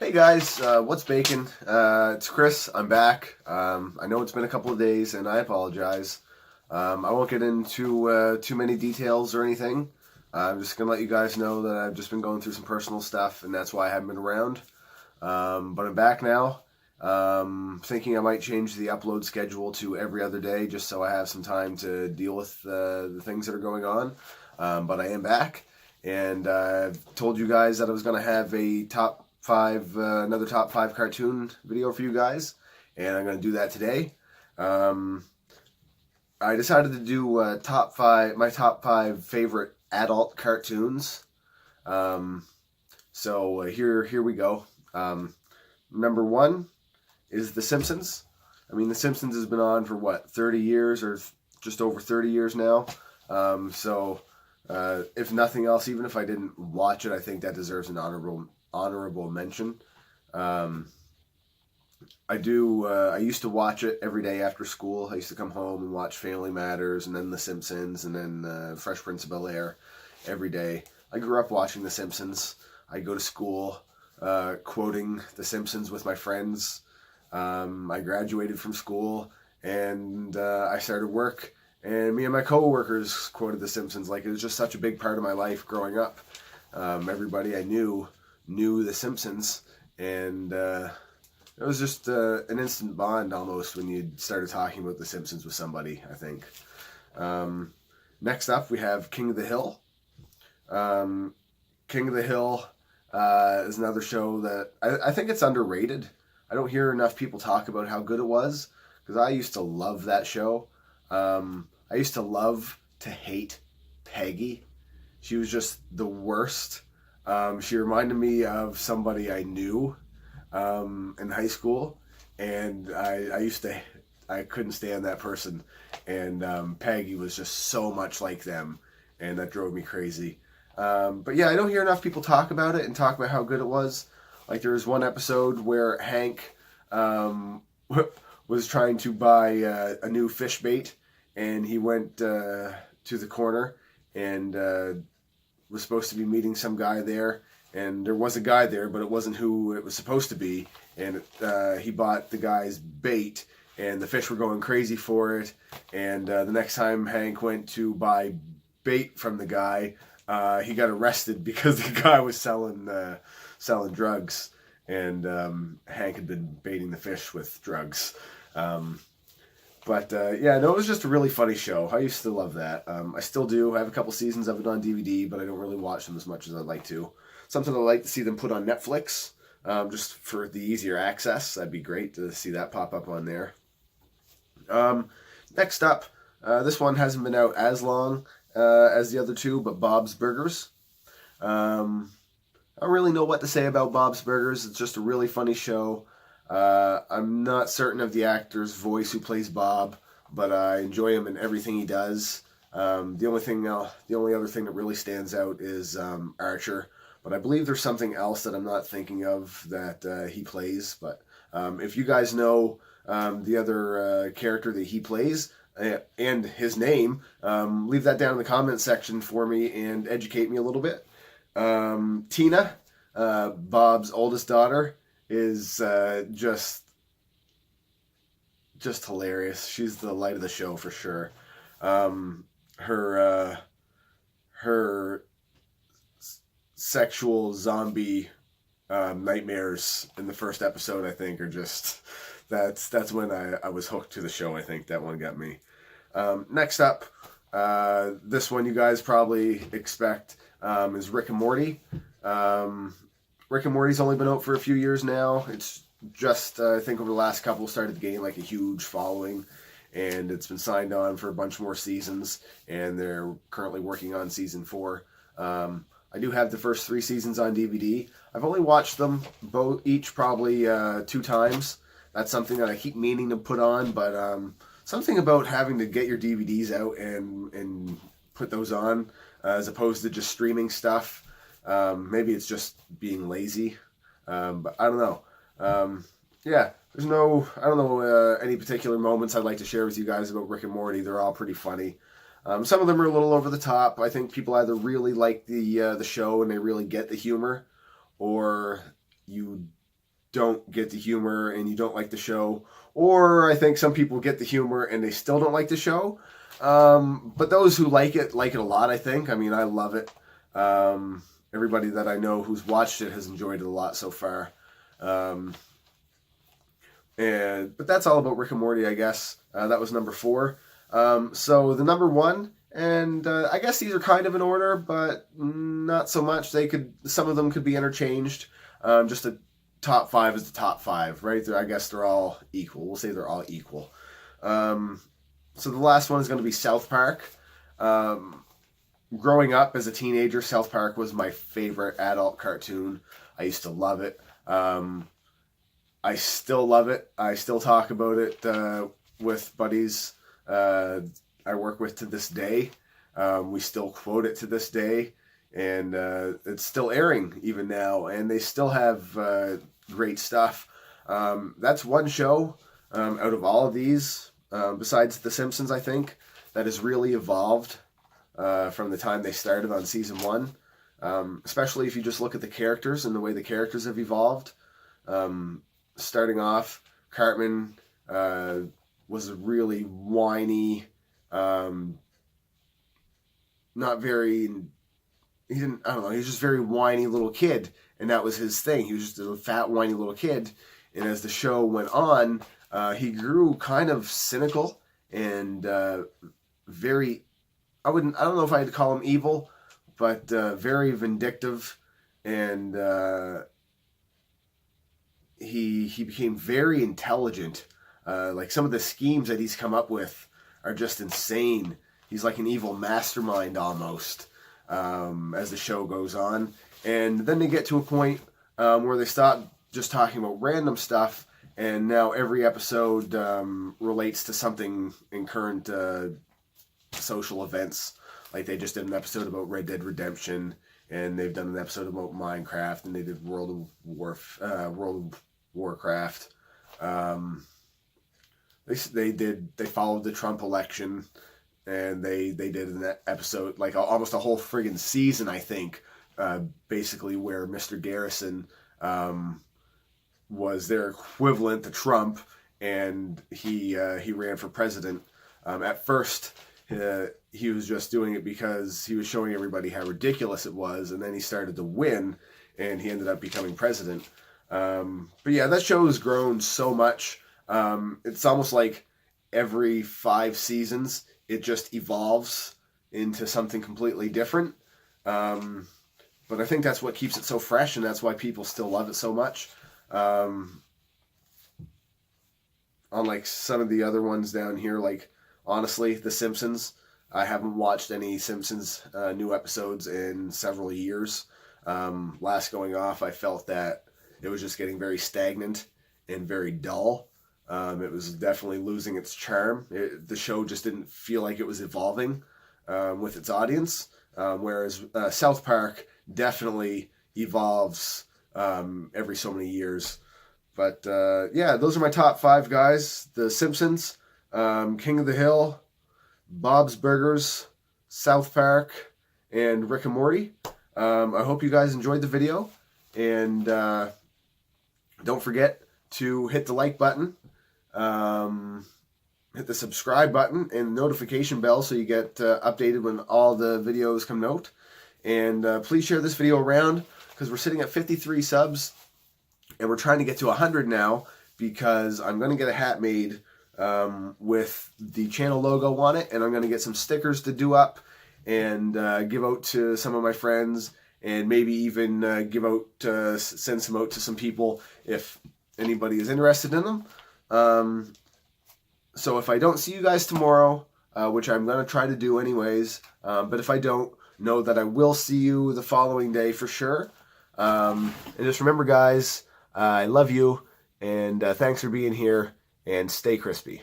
Hey guys, what's baking? It's Chris. I'm back. I know it's been a couple of days, and I apologize. I won't get into too many details or anything. I'm just gonna let you guys know that I've just been going through some personal stuff, and that's why I haven't been around. But I'm back now. Thinking I might change the upload schedule to every other day, just so I have some time to deal with the things that are going on. But I am back, and I've told you guys that I was gonna have a another top five cartoon video for you guys, and I'm going to do that today. I decided to do my top five favorite adult cartoons. Here we go. Number one is The Simpsons. I mean, The Simpsons has been on for what, 30 years or just over 30 years now. If nothing else, even if I didn't watch it, I think that deserves an honorable mention. I used to watch it every day after school. I used to come home and watch Family Matters and then The Simpsons and then Fresh Prince of Bel-Air every day. I grew up watching The Simpsons. I'd go to school quoting The Simpsons with my friends. I graduated from school and I started work, and me and my co-workers quoted The Simpsons. Like, it was just such a big part of my life growing up. Everybody I knew The Simpsons, and it was just an instant bond almost when you started talking about The Simpsons with somebody, I think. Next up, we have King of the Hill. King of the Hill is another show that I think it's underrated. I don't hear enough people talk about how good it was, because I used to love that show. I used to love to hate Peggy. She was just the worst. She reminded me of somebody I knew in high school, and I couldn't stand that person, and Peggy was just so much like them, and that drove me crazy. But yeah, I don't hear enough people talk about it and talk about how good it was. Like, there was one episode where Hank was trying to buy a new fish bait, and he went to the corner and was supposed to be meeting some guy there, and there was a guy there, but it wasn't who it was supposed to be, and he bought the guy's bait, and the fish were going crazy for it, and the next time Hank went to buy bait from the guy, he got arrested because the guy was selling drugs, and Hank had been baiting the fish with drugs. Yeah, no, it was just a really funny show. I used to love that. I still do. I have a couple seasons of it on DVD, but I don't really watch them as much as I'd like to. Something I'd like to see them put on Netflix, just for the easier access. That'd be great to see that pop up on there. Next up, this one hasn't been out as long as the other two, but Bob's Burgers. I don't really know what to say about Bob's Burgers. It's just a really funny show. I'm not certain of the actor's voice who plays Bob, but I enjoy him in everything he does. The only other thing that really stands out is Archer, but I believe there's something else that I'm not thinking of that he plays. But if you guys know the other character that he plays and his name, leave that down in the comment section for me and educate me a little bit. Tina, Bob's oldest daughter, is just hilarious. She's the light of the show for sure. Her sexual zombie nightmares in the first episode, I think, are just that's when I was hooked to the show. I think that one got me. Next up, this one you guys probably expect is Rick and Morty. Rick and Morty's only been out for a few years now. It's just, I think over the last couple, started to gain like a huge following, and it's been signed on for a bunch more seasons, and they're currently working on season 4. I do have the first 3 seasons on DVD. I've only watched them each probably 2 times. That's something that I keep meaning to put on, but something about having to get your DVDs out and put those on as opposed to just streaming stuff. Maybe it's just being lazy, but I don't know. Yeah, I don't know any particular moments I'd like to share with you guys about Rick and Morty. They're all pretty funny. Some of them are a little over the top. I think people either really like the show and they really get the humor, or you don't get the humor and you don't like the show, or I think some people get the humor and they still don't like the show. But those who like it a lot, I think. I mean, I love it. Everybody that I know who's watched it has enjoyed it a lot so far. But that's all about Rick and Morty, I guess. That was number 4. So the number 1, and I guess these are kind of in order, but not so much. Some of them could be interchanged. Just the top 5 is the top 5, right? I guess they're all equal. We'll say they're all equal. So the last one is going to be South Park. Growing up as a teenager, South Park was my favorite adult cartoon. I used to love it. I still love it. I still talk about it with buddies I work with to this day. We still quote it to this day, and it's still airing even now, and they still have great stuff. That's one show out of all of these, besides The Simpsons, I think, that has really evolved from the time they started on season 1. Especially if you just look at the characters and the way the characters have evolved. Starting off, Cartman was a really whiny, not very, he was just a very whiny little kid, and that was his thing. He was just a fat, whiny little kid, and as the show went on, he grew kind of cynical and very, I don't know if I'd call him evil, but very vindictive, and he became very intelligent. Like some of the schemes that he's come up with are just insane. He's like an evil mastermind almost, as the show goes on. And then they get to a point where they stop just talking about random stuff, and now every episode relates to something in current social events. Like they just did an episode about Red Dead Redemption, and they've done an episode about Minecraft, and they did World of Warcraft. They followed the Trump election, and they did an episode, like almost a whole friggin' season, I think, basically where Mr. Garrison was their equivalent to Trump, and he ran for president. At first, he was just doing it because he was showing everybody how ridiculous it was, and then he started to win, and he ended up becoming president. But yeah, that show has grown so much. It's almost like every 5 seasons, it just evolves into something completely different. But I think that's what keeps it so fresh, and that's why people still love it so much. Unlike some of the other ones down here, like, honestly, The Simpsons, I haven't watched any Simpsons new episodes in several years. Last going off, I felt that it was just getting very stagnant and very dull. It was definitely losing its charm. The show just didn't feel like it was evolving with its audience, whereas South Park definitely evolves every so many years. But yeah, those are my top 5 guys. The Simpsons, King of the Hill, Bob's Burgers, South Park, and Rick and Morty. I hope you guys enjoyed the video, and don't forget to hit the like button, hit the subscribe button, and notification bell so you get updated when all the videos come out. And please share this video around, because we're sitting at 53 subs, and we're trying to get to 100 now, because I'm going to get a hat made with the channel logo on it, and I'm going to get some stickers to do up and give out to some of my friends, and maybe even send some out to some people if anybody is interested in them. So if I don't see you guys tomorrow, which I'm going to try to do anyways, but if I don't, know that I will see you the following day for sure. And just remember, guys, I love you, and thanks for being here, and stay crispy.